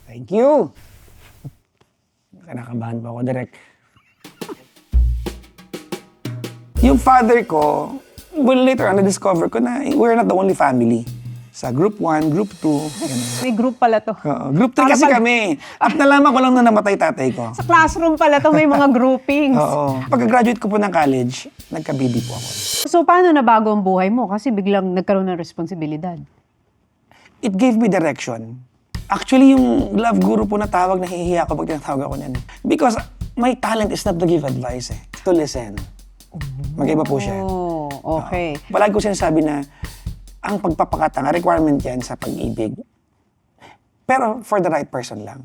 Thank you! Kinakabahan pa ako, direct. Yung father ko, well, later on, na-discover ko na we're not the only family. Sa group 1, group 2, gano'n. May group pala to. Group 3 kasi kami. At nalaman ko lang na namatay tatay ko. Sa classroom pala to, may mga groupings. Oo. Pagka-graduate ko po ng college, nagka-baby po ako. So, paano nabago ang buhay mo? Kasi biglang nagkaroon ng responsibilidad. It gave me direction. Actually, yung love guru po na tawag, nahihiya ko pag tinatawag ako niyan. Because my talent is not to give advice, to listen. Mag-iba po siya. Oh, okay. Palagi ko sinasabi na ang pagpapakatanga, requirement yan sa pag-ibig. Pero for the right person lang.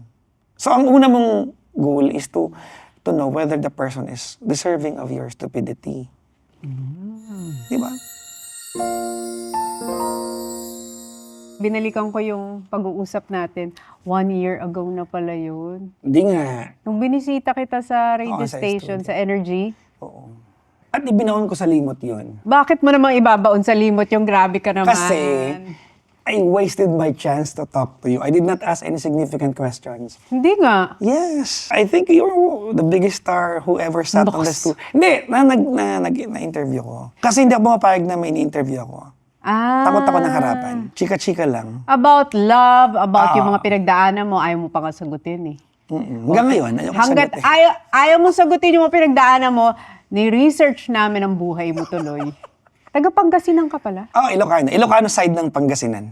So ang una mong goal is to know whether the person is deserving of your stupidity. Di ba? Binalikan ko yung pag-uusap natin. 1 year ago na pala yun. Hindi nga. Nung binisita kita sa radio Oo, sa station, studio. sa Energy, Oo. At ibinaon ko sa limot yun. bakit mo namang ibabaon sa limot yung grabe ka naman? Kasi I wasted my chance to talk to you. I did not ask any significant questions. Hindi nga. Yes. I think you're the biggest star who ever sat on the Nox. stool. Hindi, na-interview ko. Kasi hindi ako pumapayag na may ini-interview ako. Takot ako ng harapan. Chika-chika lang. About love, about yung mga pinagdaanan mo, ayaw mo pa nga sagutin eh. Hanggang ngayon, ayoko Hanggat sagot eh. ayaw mo sagutin yung mga pinagdaanan mo, ni-research namin ang buhay mo tuloy. Taga-Pangasinan ka pala. Ilocano. Ilocano side ng Pangasinan.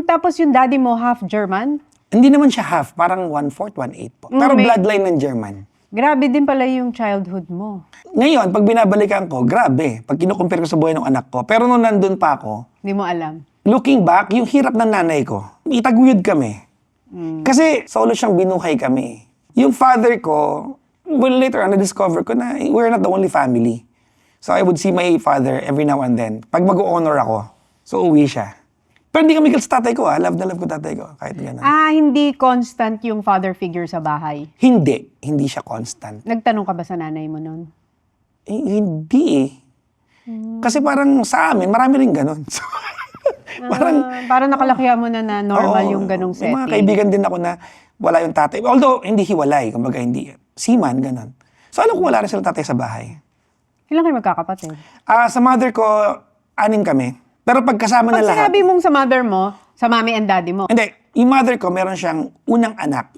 Tapos yung daddy mo, half German. Hindi naman siya half, parang 1/4, 1/8 po. Pero bloodline ng German. Grabe din pala yung childhood mo. Ngayon, pag binabalikan ko, grabe. Pag kinukumpare ko sa buhay ng anak ko. Pero nung nandun pa ako, Hindi mo alam. looking back, yung hirap ng nanay ko, itaguyod kami. Kasi solo siyang binuhay kami. Yung father ko, well, later on, na-discover ko na we're not the only family. So I would see my father every now and then. Pag mag-honor ako, so uwi siya. Pero hindi kami sa tatay ko, love na love ko tatay ko, kahit gano'n. Hindi constant yung father figure sa bahay. Hindi siya constant. Nagtanong ka ba sa nanay mo noon? Hindi eh. Kasi parang sa amin, marami rin gano'n. So, Parang nakalakihan mo na normal oo, yung ganong may mga setting. kaibigan din ako na wala yung tatay. Although, hindi hiwalay. Kumbaga, hindi. Seaman, gano'n. So, alam ko wala rin silang tatay sa bahay. Ilan kayo magkakapatid? Sa mother ko, 6 kami. Pero pagkasama na Pag lahat. sinabi mong sa mother mo, sa mommy and daddy mo, Hindi, yung mother ko, meron siyang unang anak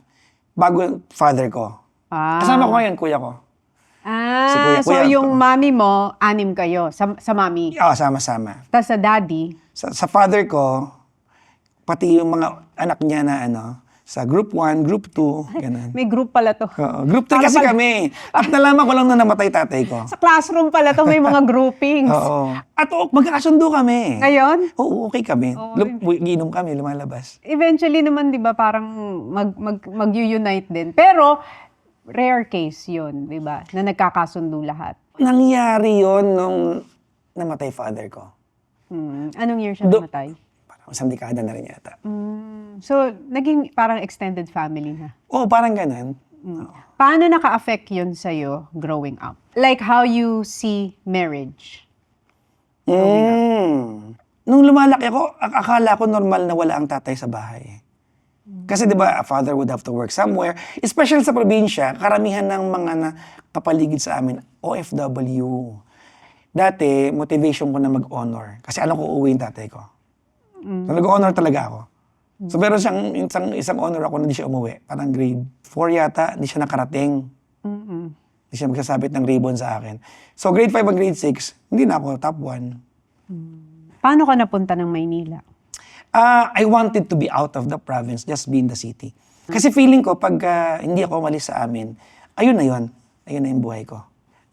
bago yung father ko. Kasama ko ngayon, kuya ko. Si so kuya. yung mommy mo, 6 kayo sa mommy. Sama-sama. Tapos sa daddy, Sa father ko, pati yung mga anak niya na sa group 1, group 2, gano'n. may group pala to. Group 3 kasi kami. At nalaman ko lang na namatay tatay ko. Sa classroom pala to, may mga groupings. Oo. At magkakasundo kami. Ngayon, Oo, okay kami. Giinom kami, lumalabas. eventually naman, di ba, parang mag-unite din. Pero, rare case yun, di ba, na nagkakasundo lahat. Nangyari yon nung namatay father ko. Anong year siya namatay? Parang 1 dekada na rin yata. So, naging parang extended family na. Oo, parang ganun. Paano naka-affect yun sa'yo growing up? Like how you see marriage? Nung lumalaki ako, akala ko normal na wala ang tatay sa bahay. Kasi 'di ba, a father would have to work somewhere. Especially sa probinsya, karamihan ng mga kapaligid sa amin, OFW. Dati, motivation ko na mag-honor. Kasi alam ko uuwi yung tatay ko. So, nag-honor talaga ako. So, meron siyang isang honor ako na hindi siya umuwi. Parang grade 4 yata, hindi siya nakarating. Hindi siya magsasabit ng ribbon sa akin. So, grade 5 and grade 6, hindi na ako, top 1. Paano ka napunta ng Maynila? I wanted to be out of the province, just be in the city. Kasi feeling ko, pag hindi ako umalis sa amin, ayun na yun. Ayun na yung buhay ko.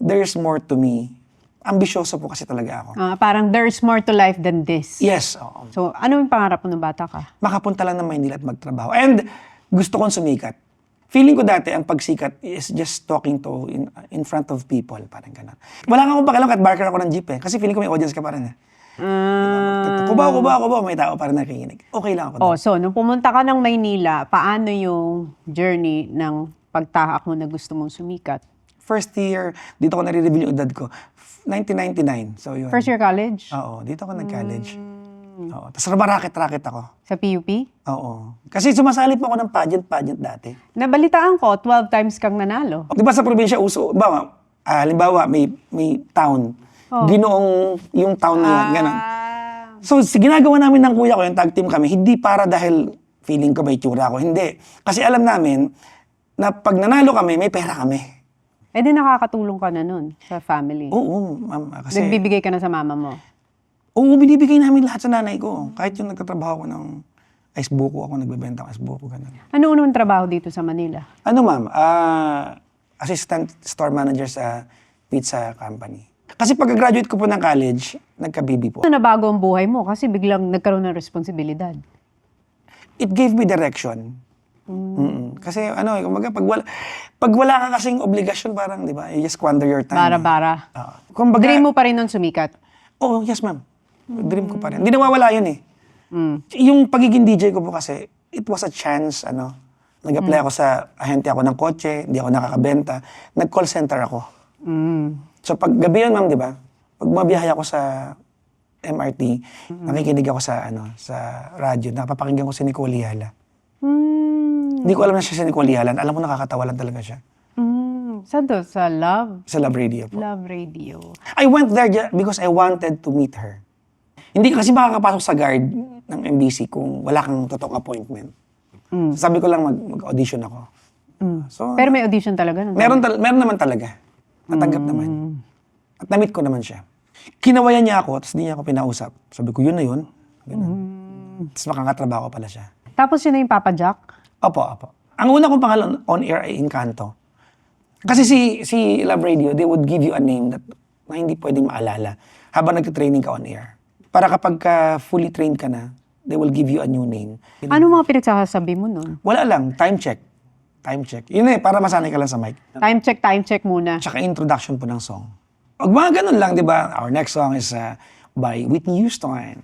There's more to me. Ambisyoso po kasi talaga ako. Parang there's more to life than this. Yes, oo. So, ano yung pangarap mo nung bata ka? Makapunta lang ng Maynila at magtrabaho. And gusto kong sumikat. Feeling ko dati, ang pagsikat is just talking to in front of people. Parang gano'n. Wala nga akong pakialam kahit barker ako ng jeep eh. Kasi feeling ko may audience ka pa rin eh. Kubaw, may tao pa rin nakikinig. Okay lang ako. So, nung pumunta ka ng Maynila, paano yung journey ng pagtahak mo na gusto mong sumikat? First year, dito ko nare-reveal yung edad ko. 1999. So yun. First year college? Oo, dito ako nag-college. Oo. Tapos rumaraket-raket ako. Sa PUP? Oo. Kasi sumasali po ako ng pageant dati. Nabalitaan ko, 12 times kang nanalo. Di ba sa probinsya uso, halimbawa may town, ginoong yung town na yun, ganun. So, ginagawa namin ng kuya ko, yung tag team kami, hindi para dahil feeling ko may tsura ako, hindi. Kasi alam namin na pag nanalo kami, may pera kami. Eh di nakakatulong ka na nun sa family. Oo, ma'am. Kasi, Nagbibigay ka na sa mama mo. oo, binibigay namin lahat sa nanay ko. Kahit yung nagtatrabaho ko ng ice buko, ako nagbebenta ng ice buko, ganun. Ano unang trabaho dito sa Manila? Ano ma'am, assistant store manager sa pizza company. Kasi pagka-graduate ko po ng college, nagka-BB po. Ano nabago ang buhay mo kasi biglang nagkaroon ng responsibilidad? It gave me direction. Mm-mm. Kasi kumbaga, pag wala ka kasing obligasyon, parang, di ba, you just squander your time. Bara-bara. Kumbaga, Dream mo pa rin nun sumikat? oh, yes ma'am. Dream ko pa rin. Hindi nawawala yun eh. Mm. Yung pagiging DJ ko po kasi, it was a chance, nag-apply ako sa ahente ako ng kotse, hindi ako nakakabenta. Nag-call center ako. Mm. So pag gabi yun, ma'am, di ba? Pag mabiyahe ako sa MRT, nakikinig ako sa radyo, napapakinggan ko si Nicole Yala. Mm. Hindi ko alam na siya si Nicole Yala. Alam mo, nakakatawa lang talaga siya. Mm. Saan to? Sa Love? Sa Love Radio po. Love Radio. I went there because I wanted to meet her. Hindi kasi makakapasok sa guard ng MBC kung wala kang totoong appointment. Mm. Sabi ko lang mag-audition ako. So, Pero may audition talaga nun? meron naman talaga. Natanggap naman. At na-meet ko naman siya. Kinawayan niya ako, tapos hindi niya ako pinausap. Sabi ko, yun na yun. Ganun. Tapos makakatrabaho pala siya. Tapos yun na yung Papa Jack? Opo. Ang una kong pangalan on air ay Encanto. Kasi si Love Radio, they would give you a name na hindi pwedeng maalala habang nagtitraining ka on air. Para kapag fully trained ka na, they will give you a new name. Ano mga pinagsasabi mo nun? Wala lang, time check. Yun para masanay ka lang sa mic. Time check muna. Tsaka introduction po ng song. Pag mga ganun lang, di ba? Our next song is by Whitney Houston.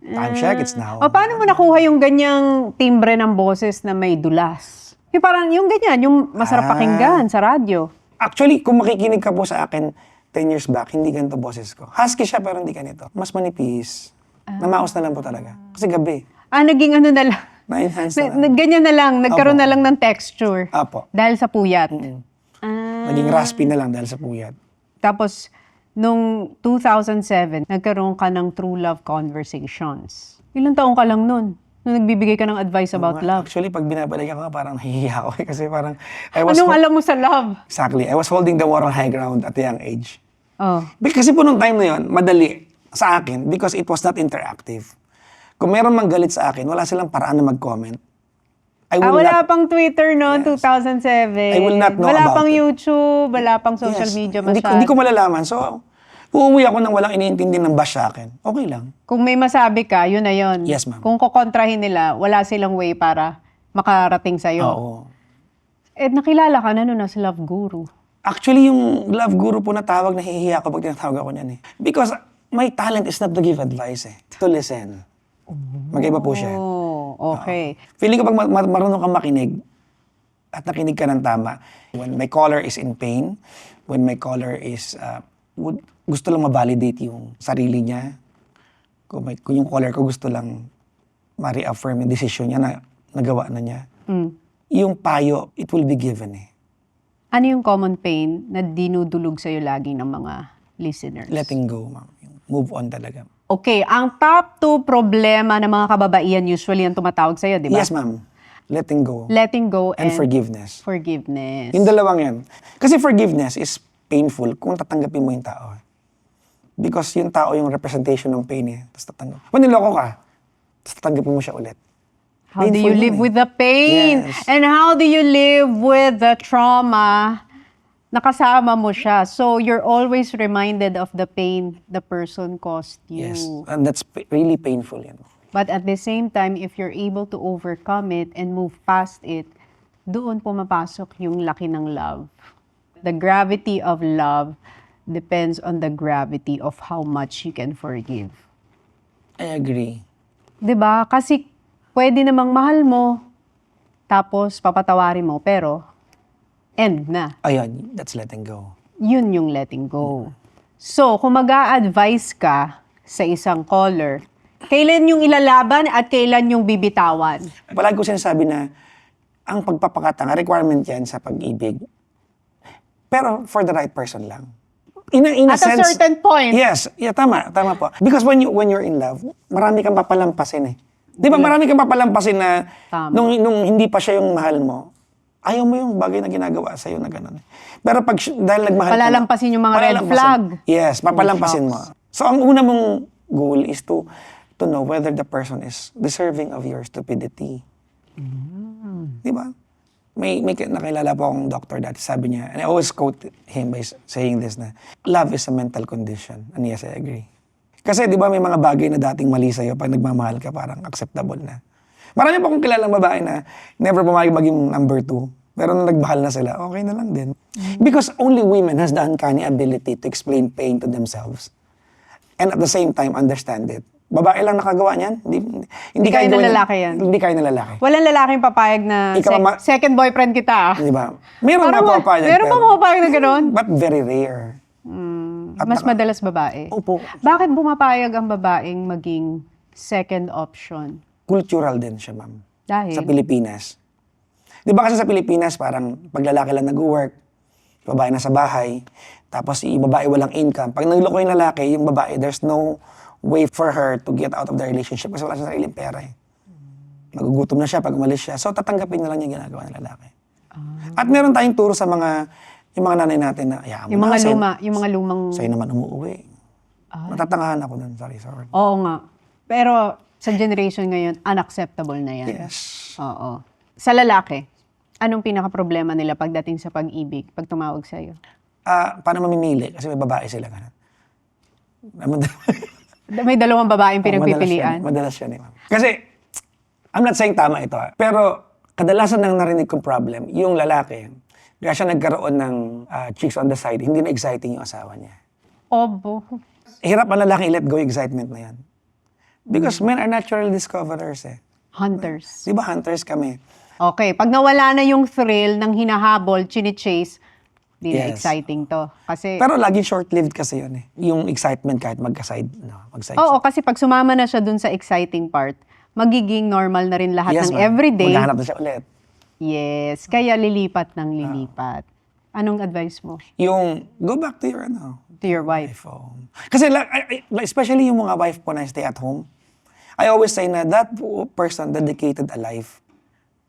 Time check, it's now. O paano mo nakuha yung ganyang timbre ng boses na may dulas? Yung parang yung ganyan, yung masarap pakinggan sa radyo. Actually, kung makikinig ka po sa akin 10 years back, hindi ganito boses ko. Husky siya pero hindi ganito. Mas manipis. Namaos na lang po talaga. Kasi gabi. Naging ano na lang. Na-enhance na lang. Ganyan na lang, nagkaroon na lang ng texture. Apo. Dahil sa puyat. Naging raspy na lang dahil sa puyat. Tapos, nung 2007, nagkaroon ka ng True Love Conversations. Ilang taong ka lang nun? Nung nagbibigay ka ng advice about love. Actually, pag binabalikan ko, parang nahihiya ako. Kasi parang, Anong alam mo sa love? Exactly. I was holding the moral high ground at a young age. Oh. Kasi po nung time na yun, madali sa akin because it was not interactive. Kung meron mang galit sa akin, wala silang paraan na mag-comment. Wala pang Twitter noon, 2007. I will not know wala about pang it. YouTube, wala pang social media masyado. Hindi ko malalaman. So, uuwi ako nang walang iniintindi ng bash sa akin. Okay lang. Kung may masabi ka, yun na yun. Yes, ma'am. Kung kukontrahin nila, wala silang way para makarating sa'yo. Oo. Nakilala ka na noon as Love Guru. Actually, yung love guru po na tawag, nahihiya ako pag tinatawag ako niyan eh. Because my talent is not to give advice to listen. Magkaiba po siya. Oh, okay. Feeling ko pag marunong kang makinig at nakinig ka ng tama, when my caller is in pain, when my caller is gusto lang ma-validate yung sarili niya, kung yung caller ko gusto lang ma-reaffirm yung decision niya na nagawa na niya, yung payo, it will be given eh. Ano yung common pain na dinudulog sa'yo lagi ng mga listeners? Letting go, ma'am. Move on talaga. Okay, ang top 2 problema ng mga kababaihan usually ang tumatawag sa'yo, di ba? Yes, ma'am. Letting go. Letting go And forgiveness. Forgiveness. Yung dalawang yan. Kasi forgiveness is painful kung tatanggapin mo yung tao. Because yung tao yung representation ng pain eh. Tapos tatanggap. Kung niloko ka, tapos tatanggapin mo siya ulit. How do you Painful live yun eh. with the pain? Yes. And how do you live with the trauma? Nakasama mo siya. So you're always reminded of the pain the person caused you. Yes. And that's really painful yan. But at the same time, if you're able to overcome it and move past it, doon pumapasok yung laki ng love. The gravity of love depends on the gravity of how much you can forgive. I agree. 'Di ba? Kasi pwede namang mahal mo, tapos papatawarin mo, pero end na. Ayun, that's letting go. Yun yung letting go. So, kung mag-a-advise ka sa isang caller, Kailan yung ilalaban at kailan yung bibitawan? Palagi ko sinasabi na ang pagpapakatanga, requirement yan sa pag-ibig. Pero for the right person lang. In a At a sense, certain point. yes, yeah, tama po. Because when you're in love, marami kang papalampasin eh. Di ba marami kang papalampasin na Tama. nung hindi pa siya yung mahal mo, ayaw mo yung bagay na ginagawa sa'yo na gano'n. Pero dahil nagmahal ka na, Palalampasin yung mga red palalampasin. flag. Yes, papalampasin mo. So ang una mong goal is to know whether the person is deserving of your stupidity. Di ba? May nakilala po akong doctor dati, sabi niya, and I always quote him by saying this na, love is a mental condition. And yes, I agree. Kasi di ba may mga bagay na dating mali sa'yo, pag nagmamahal ka, parang acceptable na. Marami pa akong kilalang babae na never pumayag maging number 2. Pero nung nagmahal na sila, okay na lang din. Because only women has the uncanny ability to explain pain to themselves. And at the same time, understand it. Babae lang nakagawa niyan. Hindi kaya ng gawin- lalaki yan. Hindi kaya ng lalaki. Walang lalaking papayag na Ikaw, second boyfriend kita. Di ba? Meron Parang nga papayag. meron pa pero- pumapayag na gano'n? But very rare. At Mas madalas babae. Opo. Bakit bumapayag ang babaeng maging second option? Cultural din siya, ma'am. Dahil? Sa Pilipinas. Di ba kasi sa Pilipinas, parang pag lalaki lang nag-work, babae na sa bahay, tapos yung babae walang income. Pag nagloko yung lalaki, yung babae, there's no way for her to get out of the relationship kasi wala siya sariling pera eh. Magugutom na siya pag umalis siya. So tatanggapin na lang yung ginagawa ng lalaki. At meron tayong turo sa yung mga nanay natin na, Yung mga lumang... Sa'yo naman umuwi. Natatangahan ako dun, sorry. Oo nga. Pero sa generation ngayon, unacceptable na yan. Yes. Oo. Sa lalaki, anong pinaka-problema nila pagdating sa pag-ibig, pag tumawag sa'yo? Paano mamimili? Kasi may babae sila. Ganun. May dalawang babaeng pinagpipilian. Madalas yan eh, ma'am. Kasi, I'm not saying tama ito pero kadalasan nang narinig kong problem, yung lalaki, kaya siya nagkaroon ng chicks on the side, hindi na exciting yung asawa niya. Obo. Hirap ang lalaki let go yung excitement na yan. Because men are natural discoverers eh. Hunters. Di ba hunters kami? Okay, pag nawala na yung thrill ng hinahabol, chine-chase, di na Yes. exciting to. Kasi, Pero laging short-lived kasi yun eh. Yung excitement kahit mag-side. oo, kasi pag sumama na siya dun sa exciting part, magiging normal na rin lahat ng ma'am. everyday. Maghahanap na siya ulit. Yes, kaya lilipat ng lilipat. Anong advice mo Yung, go back to your to your wife? iPhone. Kasi especially yung mga wife ko na stay at home, I always say na that person dedicated a life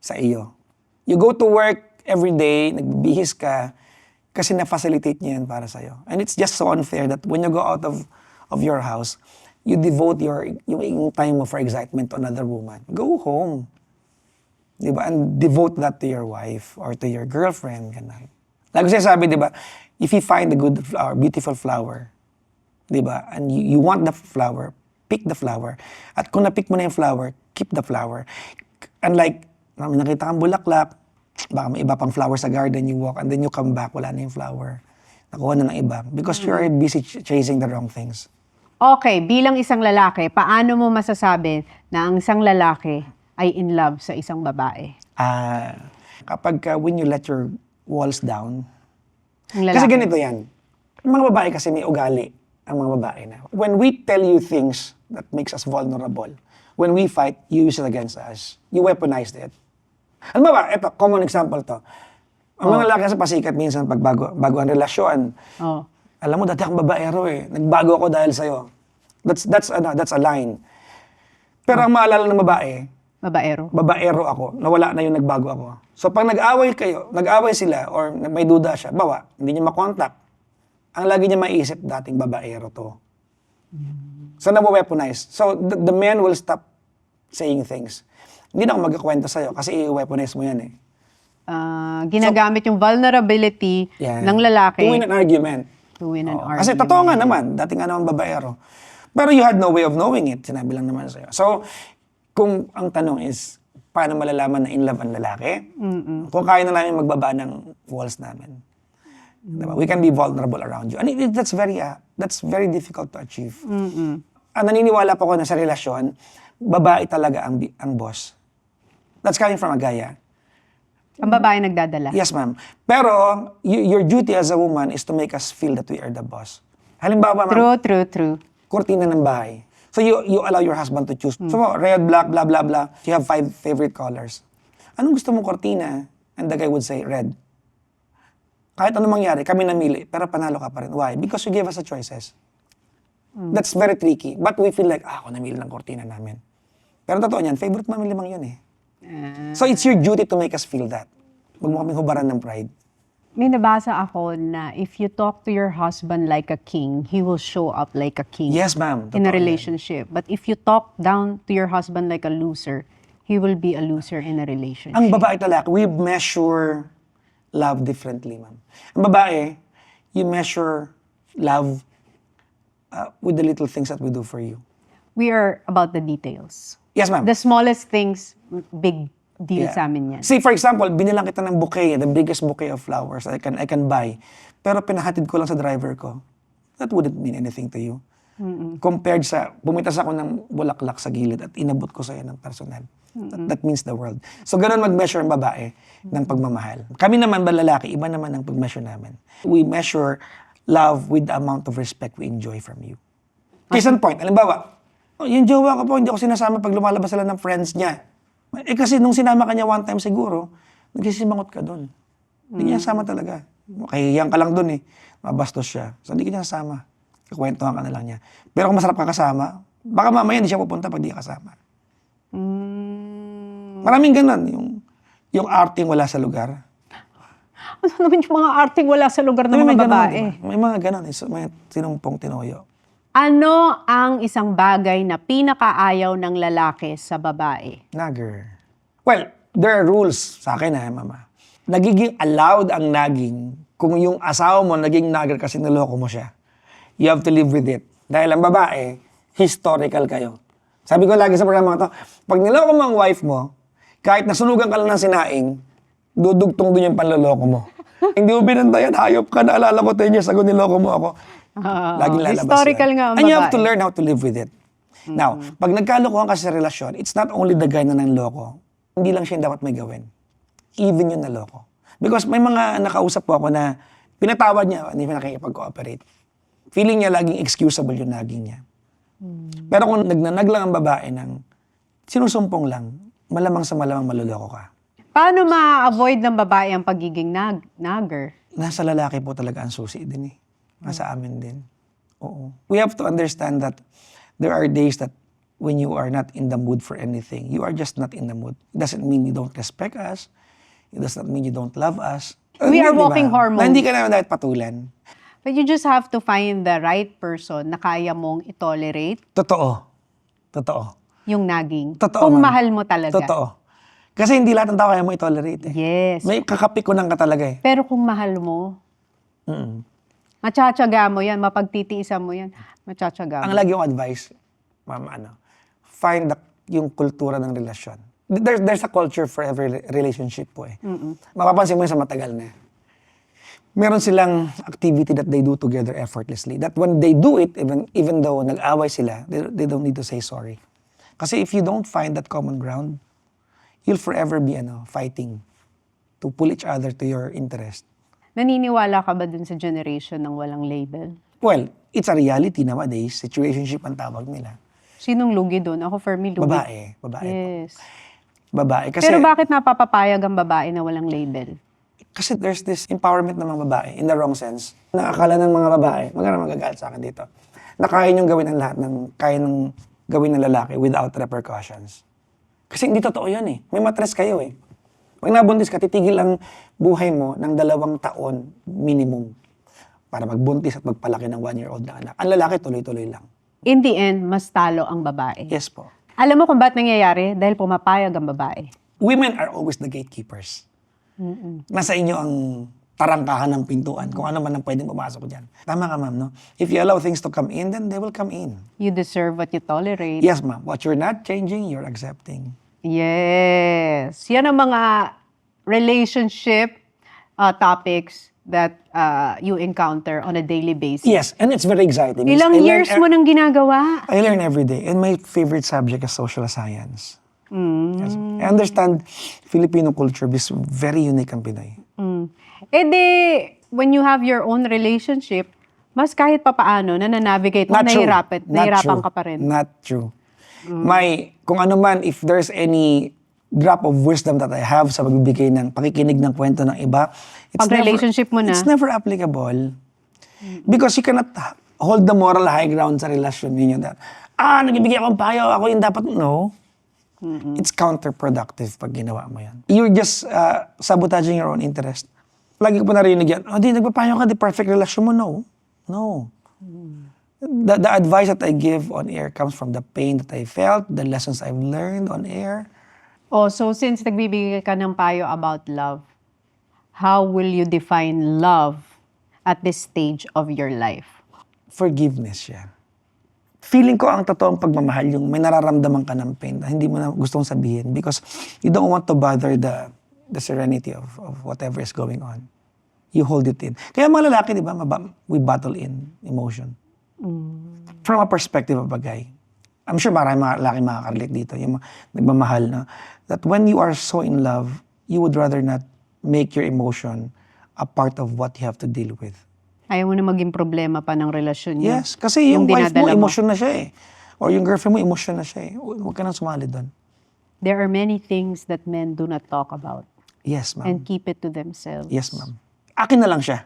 sa iyo. You go to work every day, nagbibihis ka, kasi na-facilitate niya yan para sa'yo. And it's just so unfair that when you go out of your house, you devote yung time mo for excitement to another woman. Go home. Diba? And devote that to your wife or to your girlfriend. Ganun. Like ko sinasabi, diba? If you find a good flower, beautiful flower, diba? And you want the flower, pick the flower. At kung na-pick mo na yung flower, keep the flower. Unlike, nakita kang bulaklak, baka may iba pang flower sa garden, you walk, and then you come back, wala na yung flower. Nakuha na ng iba. Because you're busy chasing the wrong things. Okay, bilang isang lalaki, paano mo masasabi na ang isang lalaki ay in love sa isang babae? Kapag when you let your walls down, Ang kasi lalaki. ganito yan. Ang mga babae kasi may ugali ang mga babae na. When we tell you things that makes us vulnerable, when we fight, you use it against us. You weaponized it. Ano ba? Ito, common example to. Ang mga lalaki sa pasikat minsan pag bago ang relasyon, Oh. alam mo, dati akong babaero eh. Nagbago ako dahil sa'yo. That's a line. Pero ang maalala ng babae, Babaero. babaero ako, nawala na yung nagbago ako. So pag nag-away sila, or may duda siya, bawa, hindi niya makontak. Ang lagi niya maisip, dating babaero to. So nawe-weaponize. So the man will stop saying things. Hindi na ako magkakwento sa'yo kasi i-weaponize mo yan eh. Ginagamit yung vulnerability Yan. ng lalaki To win an argument. to win an argument. Kasi totoo nga naman, dating nga naman babaero. Pero you had no way of knowing it, sinabi lang naman sa'yo. So, kung ang tanong is, paano malalaman na in love ang lalaki? Kung kaya na namin magbaba ng walls namin. Diba? We can be vulnerable around you. And that's very difficult to achieve. Naniniwala po ako na sa relasyon, babae talaga ang boss. That's coming from a guy, ah. Ang babae nagdadala. Yes, ma'am. Pero, your duty as a woman is to make us feel that we are the boss. Halimbawa, ma'am, True. kurtina ng bahay. So you allow your husband to choose. So red, black, blah, blah, blah. You have 5 favorite colors. Anong gusto mong kortina? And the guy would say, red. Kahit anong mangyari, kami namili, pero panalo ka pa rin. Why? Because you gave us the choices. That's very tricky. But we feel like, ako namili ng kortina namin. Pero totoo niyan, favorite mo limang yun eh. So it's your duty to make us feel that. Huwag mo kaming hubaran ng pride. May nabasa ako na if you talk to your husband like a king, he will show up like a king Yes, ma'am. in a Totoo yan. relationship. But if you talk down to your husband like a loser, he will be a loser in a relationship. Ang babae at lalaki, we measure love differently, ma'am. Ang babae, you measure love with the little things that we do for you. We are about the details. Yes, ma'am. The smallest things, big deal Yeah. sa amin yan. See, for example, binilang kita ng bouquet, the biggest bouquet of flowers I can buy. Pero pinahatid ko lang sa driver ko. That wouldn't mean anything to you. Compared sa, bumitas ako ng bulaklak sa gilid at inabot ko sa'yo ng personal. That means the world. So, ganun mag-measure ang babae ng pagmamahal. Kami naman, lalaki, iba naman ang pag-measure namin. We measure love with the amount of respect we enjoy from you. Case in point, halimbawa, yung jowa ko po, hindi ako sinasama pag lumalabas sila ng friends niya. Eh kasi nung sinama ka niya one time siguro, nagsisimangot ka doon. Hindi niya sama talaga. Kahiyang ka lang doon eh. Mabastos siya. So hindi ka niya kasama. Kukwentuhan ka na lang niya. Pero kung masarap ka kasama, baka mamaya hindi siya pupunta pag di ka kasama. Maraming ganun. Yung arting wala sa lugar. Ano naman yung mga arting wala sa lugar ng mga ganun, babae? diba? May mga ganun. May sinumpong tinoyo. Ano ang isang bagay na pinakaayaw ng lalaki sa babae? Nagger. Well, there are rules sa akin mama. Nagiging allowed ang nagging kung yung asawa mo naging nagger kasi niloko mo siya. You have to live with it. Dahil ang babae, historical kayo. Sabi ko lagi sa programa to, pag niloko mo ang wife mo, kahit nasunugan ka lang ng sinaing, dudugtong doon yung panloloko mo. Hindi mo binantayan, hayop ka, naalala ko 10 years ago, niloko mo ako. Laging lalabas historical yan. nga ang And you have to babae. learn how to live with it. Now, pag nagkalokohan ka sa relasyon, it's not only the guy na nanloko, hindi lang siya yung dapat may gawin. Even yung naloko. Because may mga nakausap po ako na pinatawad niya, hindi pa nakikipag-cooperate. Feeling niya laging excusable yung naging niya. Pero kung nagnanag lang ang babae ng sinusumpong lang, malamang sa malamang maluloko ka. Paano ma-avoid ng babae ang pagiging nagger? Nasa lalaki po talaga ang susi din eh. Nasa amin din. Oo. We have to understand that there are days that when you are not in the mood for anything, you are just not in the mood. It doesn't mean you don't respect us. It does not mean you don't love us. We are Hindi, walking diba? hormones. Na hindi ka naman dapat patulan. But you just have to find the right person na kaya mong i-tolerate Totoo. Totoo. yung nagging. Totoo, Kung ma'am. mahal mo talaga. Totoo. Kasi hindi lahat ng tao kaya mo i-tolerate eh. Yes. May kakapikunan ka talaga eh. Pero kung mahal mo, matsatsaga mo yan, mapagtitiisan mo yan, matsatsaga Ang mo. lagi yung advice, ma'am, find yung kultura ng relasyon. There's a culture for every relationship po eh. Mapapansin mo yun sa matagal na. Meron silang activity that they do together effortlessly. That when they do it, even though nag-away sila, they don't need to say sorry. Kasi if you don't find that common ground, you'll forever be fighting to pull each other to your interest. Naniniwala ka ba dun sa generation ng walang label? Well, it's a reality nowadays. Situationship ang tawag nila. Sinong lugi dun? Ako for me, lugi. Babae. Babae. Yes. Babae. Kasi, Pero bakit napapapayag ang babae na walang label? kasi there's this empowerment ng mga babae in the wrong sense. Nakakala ng mga babae, magagalit sa akin dito, na kaya niyong gawin ang lahat kaya nang gawin ng lalaki without repercussions. Kasi hindi totoo yan eh. May matres kayo eh. Pag nabuntis ka, titigil ang buhay mo ng 2 taon minimum para magbuntis at magpalaki ng 1-year-old na anak. Ang lalaki, tuloy-tuloy lang. In the end, mas talo ang babae. Yes po. Alam mo kung ba't nangyayari? Dahil pumapayag ang babae. Women are always the gatekeepers. Nasa inyo ang tarangkahan ng pintuan, kung ano man ang pwedeng pumasok dyan. Tama ka, ma'am, no? If you allow things to come in, then they will come in. You deserve what you tolerate. Yes, ma'am. What you're not changing, you're accepting. Yes. Yan ang mga relationship topics that you encounter on a daily basis. Yes, and it's very exciting. Ilang I learn years mo nang ginagawa? I learn every day. And my favorite subject is social science. Yes. I understand Filipino culture is very unique ang Pinoy. Eh di, when you have your own relationship, Mas kahit papaano, nananavigate mo, Not true. nahihirapan ka pa rin. Not true. Kung ano man, if there's any drop of wisdom that I have sa pagbibigay ng pakikinig ng kwento ng iba, Pag relationship mo na. It's never applicable. Because you cannot hold the moral high ground sa relasyon ninyo that, nagbibigay akong payo, ako yung dapat, no. It's counterproductive pag ginawa mo yan. You're just sabotaging your own interest. Lagi ko pa narinig yan, di nagpapayo ka, di perfect relasyon mo, no. No. The advice that I give on air comes from the pain that I felt, the lessons I've learned on air. Oh, so since nagbibigay ka ng payo about love, how will you define love at this stage of your life? Forgiveness siya. Feeling ko ang totoong pagmamahal yung may nararamdaman ka ng pain na hindi mo na gustong sabihin because you don't want to bother the serenity of whatever is going on. You hold it in. Kaya mga lalaki, di ba, we battle in emotion. From a perspective of a guy. I'm sure marami mga lalaki makakarelate dito, yung nagmamahal na, that when you are so in love, you would rather not make your emotion a part of what you have to deal with. Ayaw mo na maging problema pa ng relasyon niyo. Yes, kasi yung wife mo, dinadala mo. emotion na siya eh. Or yung girlfriend mo, emotion na siya eh. Huwag ka nang sumali doon. There are many things that men do not talk about Yes, ma'am. and keep it to themselves. Yes, ma'am. Akin na lang siya.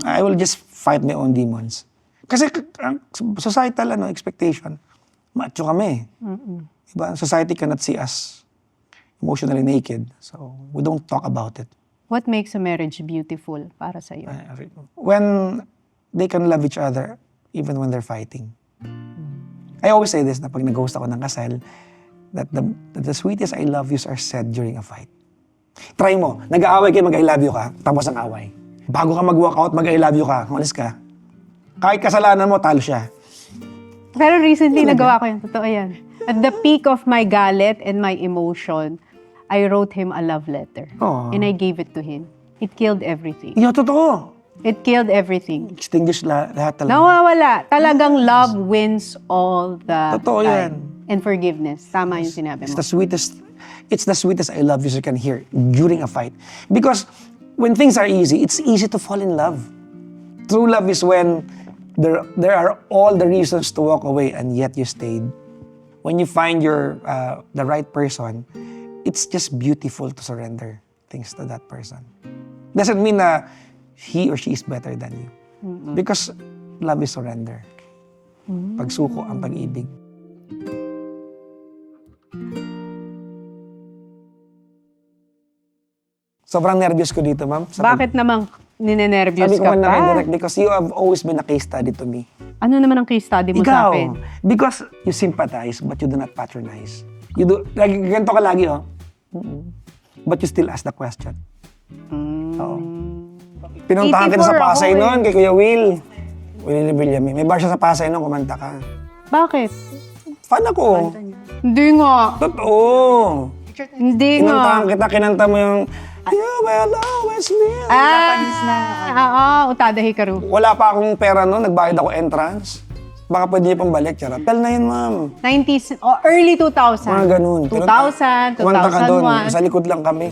I will just fight my own demons. Kasi ang societal expectation, macho kami. Diba? Society cannot see us emotionally naked. So, we don't talk about it. What makes a marriage beautiful para sa iyo? When they can love each other, even when they're fighting. I always say this na pag nag-host ako ng kasal, that the sweetest I love yous are said during a fight. Try mo, nag-aaway kayo, mag-I love you ka, tapos ang away. Bago ka mag-walk out, mag-I love you ka, umalis ka. Kahit kasalanan mo, talo siya. Pero recently, nagawa ko yun. Totoo yan. At the peak of my galit and my emotion, I wrote him a love letter. Aw. And I gave it to him. It killed everything. Yo, totoo. It killed everything. Extinguish lahat talaga. Nawawala. Talagang love wins all the Totoo time. yan. And forgiveness. Tama yung sinabi It's mo. the sweetest I love yous you can hear during a fight. Because when things are easy, it's easy to fall in love. True love is when there are all the reasons to walk away and yet you stayed. When you find the right person, it's just beautiful to surrender things to that person. Doesn't mean na he or she is better than you. Because love is surrender. Pagsuko ang pag-ibig. Sobrang nervous ko dito, ma'am. Bakit namang ninenervyos Sabi ko ka man na pa? direct because you have always been a case study to me. Ano naman ang case study mo sa akin? Because you sympathize but you do not patronize. You do, ganito ka lagi, oh. But you still ask the question. Oo. Pinuntahan kita sa 84 Pasay ako eh. noon, kay Kuya Will. Will Villamin. May bar siya sa Pasay noon, kumanta ka. Bakit? Fan ako. Hindi nga. Totoo. Hindi nga. Pinuntahan kita, kinanta mo yung You will always be. Utada Hikaru. Wala pa akong pera noon, nagbayad ako entrance. Baka pwede niyo pang balik, charot. Tel na yun, ma'am. 90s, early 2000. Mga ganun. 2000, Kumanta ka doon, 2001. sa likod lang kami.